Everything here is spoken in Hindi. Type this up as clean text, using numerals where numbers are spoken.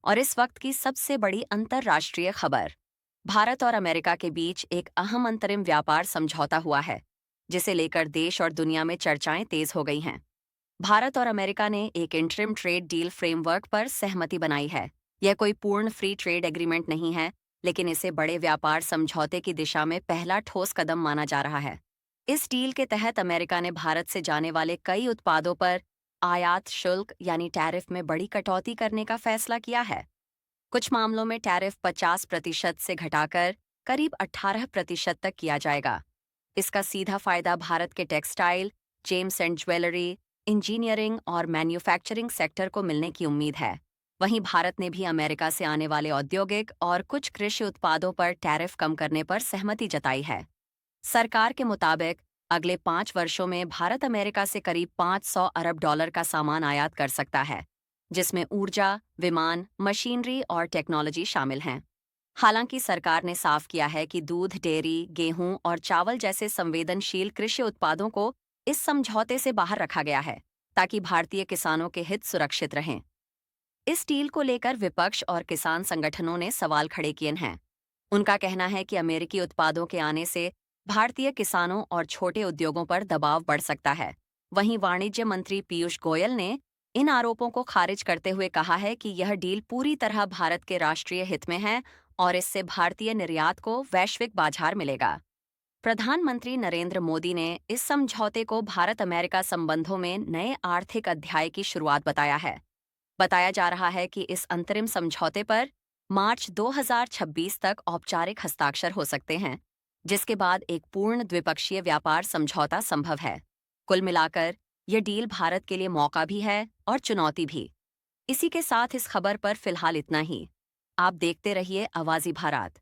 और इस वक्त की सबसे बड़ी अंतर्राष्ट्रीय खबर। भारत और अमेरिका के बीच एक अहम अंतरिम व्यापार समझौता हुआ है, जिसे लेकर देश और दुनिया में चर्चाएं तेज हो गई हैं। भारत और अमेरिका ने एक इंटरिम ट्रेड डील फ्रेमवर्क पर सहमति बनाई है। यह कोई पूर्ण फ्री ट्रेड एग्रीमेंट नहीं है, लेकिन इसे बड़े व्यापार समझौते की दिशा में पहला ठोस कदम माना जा रहा है। इस डील के तहत अमेरिका ने भारत से जाने वाले कई उत्पादों पर आयात शुल्क यानी टैरिफ में बड़ी कटौती करने का फैसला किया है। कुछ मामलों में टैरिफ 50% से घटाकर करीब 18% तक किया जाएगा। इसका सीधा फायदा भारत के textile, James and jewellery, engineering और मैन्युफैक्चरिंग सेक्टर को मिलने की उम्मीद है। वहीं भारत ने भी अमेरिका से आने वाले औद्योगिक और कुछ कृषि उत्पादों पर टैरिफ कम करने पर सहमति जताई है। सरकार के मुताबिक अगले 5 वर्षों में भारत अमेरिका से करीब $500 अरब का सामान आयात कर सकता है, जिसमें ऊर्जा, विमान, मशीनरी और टेक्नोलॉजी शामिल हैं। हालांकि सरकार ने साफ किया है कि दूध, डेयरी, गेहूं और चावल जैसे संवेदनशील कृषि उत्पादों को इस समझौते से बाहर रखा गया है, ताकि भारतीय किसानों के हित सुरक्षित रहें। इस डील को लेकर विपक्ष और किसान संगठनों ने सवाल खड़े किए हैं। उनका कहना है कि अमेरिकी उत्पादों के आने से भारतीय किसानों और छोटे उद्योगों पर दबाव बढ़ सकता है। वहीं वाणिज्य मंत्री पीयूष गोयल ने इन आरोपों को खारिज करते हुए कहा है कि यह डील पूरी तरह भारत के राष्ट्रीय हित में है और इससे भारतीय निर्यात को वैश्विक बाजार मिलेगा। प्रधानमंत्री नरेंद्र मोदी ने इस समझौते को भारत अमेरिका संबंधों में नए आर्थिक अध्याय की शुरुआत बताया है। बताया जा रहा है कि इस अंतरिम समझौते पर मार्च 2026 तक औपचारिक हस्ताक्षर हो सकते हैं, जिसके बाद एक पूर्ण द्विपक्षीय व्यापार समझौता संभव है। कुल मिलाकर यह डील भारत के लिए मौका भी है और चुनौती भी। इसी के साथ इस खबर पर फिलहाल इतना ही। आप देखते रहिए आवाज़ी भारत।